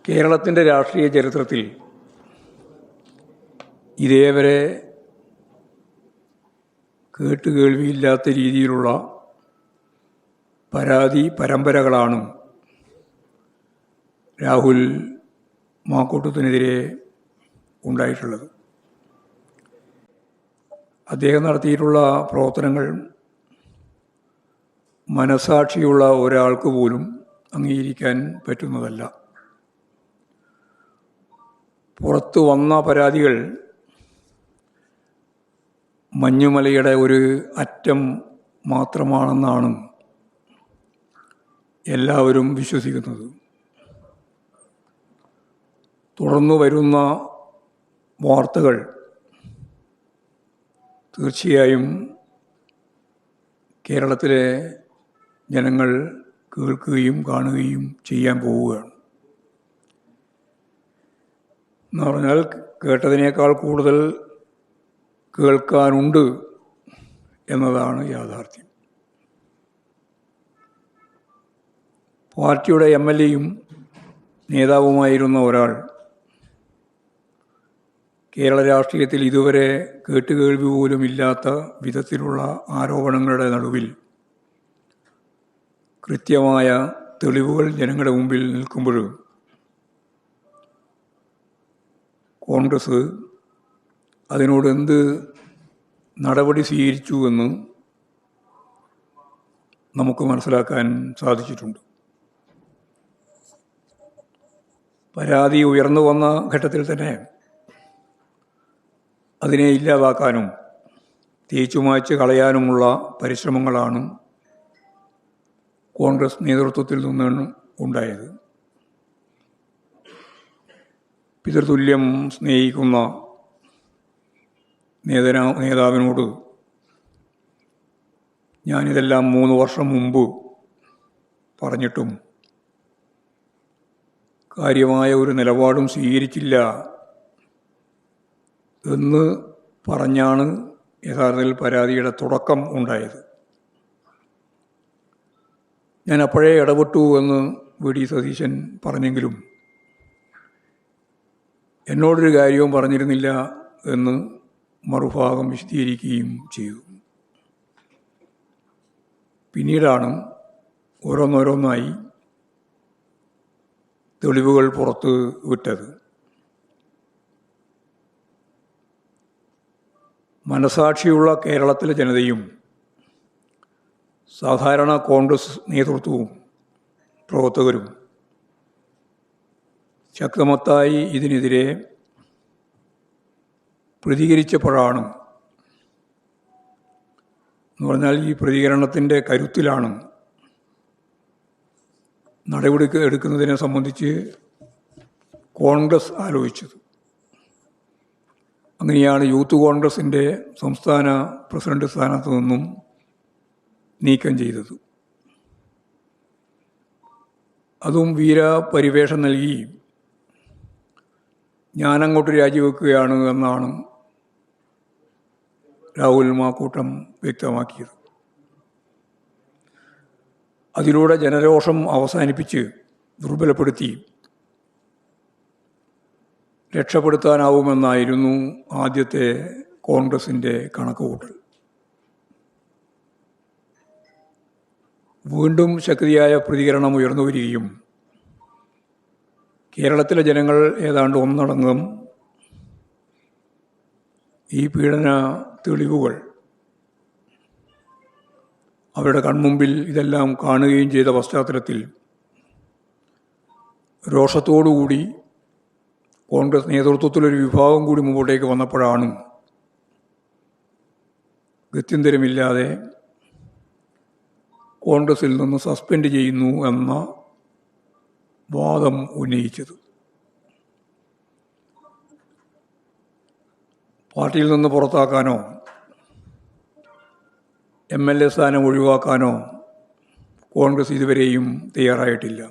കേരളത്തിൻ്റെ രാഷ്ട്രീയ ചരിത്രത്തിൽ ഇതേവരെ കേട്ടുകേൾവിയില്ലാത്ത രീതിയിലുള്ള പരാതി പരമ്പരകളാണ് രാഹുൽ മാക്കൂട്ടത്തിനെതിരെ ഉണ്ടായിട്ടുള്ളത്. അദ്ദേഹം നടത്തിയിട്ടുള്ള പ്രവർത്തനങ്ങൾ മനസാക്ഷിയുള്ള ഒരാൾക്ക് പോലും അംഗീകരിക്കാൻ പറ്റുന്നതല്ല. പുറത്തു വന്ന പരാതികൾ മഞ്ഞുമലയുടെ ഒരു അറ്റം മാത്രമാണെന്നാണ് എല്ലാവരും വിശ്വസിക്കുന്നത്. തുടർന്നു വരുന്ന വാർത്തകൾ തീർച്ചയായും കേരളത്തിലെ ജനങ്ങൾ കേൾക്കുകയും കാണുകയും ചെയ്യാൻ പോവുകയാണ്. എന്ന് പറഞ്ഞാൽ കേട്ടതിനേക്കാൾ കൂടുതൽ കേൾക്കാനുണ്ട് എന്നതാണ് യാഥാർത്ഥ്യം. പാർട്ടിയുടെ MLA-യും നേതാവുമായിരുന്ന ഒരാൾ കേരള രാഷ്ട്രീയത്തിൽ ഇതുവരെ കേട്ടുകേൾവി പോലും ഇല്ലാത്ത വിധത്തിലുള്ള ആരോപണങ്ങളുടെ നടുവിൽ കൃത്യമായ തെളിവുകൾ ജനങ്ങളുടെ മുമ്പിൽ നിൽക്കുമ്പോൾ കോൺഗ്രസ് അതിനോട് എന്ത് നടപടി സ്വീകരിച്ചു എന്ന് നമുക്ക് മനസ്സിലാക്കാൻ സാധിച്ചിട്ടുണ്ട്. പരാതി ഉയർന്നു വന്ന ഘട്ടത്തിൽ തന്നെ അതിനെ ഇല്ലാതാക്കാനും തേച്ചുമായ്ച്ച് കളയാനുമുള്ള പരിശ്രമങ്ങളാണ് കോൺഗ്രസ് നേതൃത്വത്തിൽ നിന്നാണ് ഉണ്ടായത്. പിതൃതുല്യം സ്നേഹിക്കുന്ന നേതാവിനോട് ഞാനിതെല്ലാം 3 വർഷം മുമ്പ് പറഞ്ഞിട്ടും കാര്യമായ ഒരു നിലപാടും സ്വീകരിച്ചില്ല എന്ന് പറഞ്ഞാണ് യഥാർത്ഥത്തിൽ പരാതിയുടെ തുടക്കം ഉണ്ടായത്. ഞാൻ അപ്പോഴേ ഇടപെട്ടു എന്ന് VD സതീശൻ പറഞ്ഞെങ്കിലും എന്നോടൊരു കാര്യവും പറഞ്ഞിരുന്നില്ല എന്ന് മറുഭാഗം വിശദീകരിക്കുകയും ചെയ്തു. പിന്നീടാണ് ഓരോന്നോരോന്നായി തെളിവുകൾ പുറത്ത് വിട്ടത്. മനസാക്ഷിയുള്ള കേരളത്തിലെ ജനതയും സാധാരണ കോൺഗ്രസ് നേതൃത്വവും പ്രവർത്തകരും ശക്തമത്തായി ഇതിനെതിരെ പ്രതികരിച്ചപ്പോഴാണ്, എന്ന് പറഞ്ഞാൽ ഈ പ്രതികരണത്തിൻ്റെ കരുത്തിലാണ് നടപടി എടുക്കുന്നതിനെ സംബന്ധിച്ച് കോൺഗ്രസ് ആലോചിച്ചത്. അങ്ങനെയാണ് യൂത്ത് കോൺഗ്രസിൻ്റെ സംസ്ഥാന പ്രസിഡന്റ് സ്ഥാനത്ത് നിന്നും നീക്കം ചെയ്തത്. അതും വീരപരിവേഷം നൽകി ഞാനങ്ങോട്ട് രാജിവെക്കുകയാണ് എന്നാണ് രാഹുൽ മാക്കൂട്ടം വ്യക്തമാക്കിയത്. അതിലൂടെ ജനരോഷം അവസാനിപ്പിച്ച് ദുർബലപ്പെടുത്തി രക്ഷപ്പെടുത്താനാവുമെന്നായിരുന്നു ആദ്യത്തെ കോൺഗ്രസിൻ്റെ കണക്കുകൂട്ടൽ. വീണ്ടും ശക്തിയായ പ്രതികരണം ഉയർന്നു വരികയും കേരളത്തിലെ ജനങ്ങൾ ഏതാണ്ട് ഒന്നടങ്കം ഈ പീഡന തെളിവുകൾ അവരുടെ കൺമുമ്പിൽ ഇതെല്ലാം കാണുകയും ചെയ്ത പശ്ചാത്തലത്തിൽ രോഷത്തോടുകൂടി കോൺഗ്രസ് നേതൃത്വത്തിലൊരു വിഭാഗം കൂടി മുമ്പോട്ടേക്ക് വന്നപ്പോഴാണ് ഗത്യന്തരമില്ലാതെ കോൺഗ്രസിൽ നിന്ന് സസ്പെൻഡ് ചെയ്യുന്നു എന്ന വാദം ഉന്നയിച്ചത്. പാർട്ടിയിൽ നിന്ന് പുറത്താക്കാനോ MLA സ്ഥാനം ഒഴിവാക്കാനോ കോൺഗ്രസ് ഇതുവരെയും തയ്യാറായിട്ടില്ല.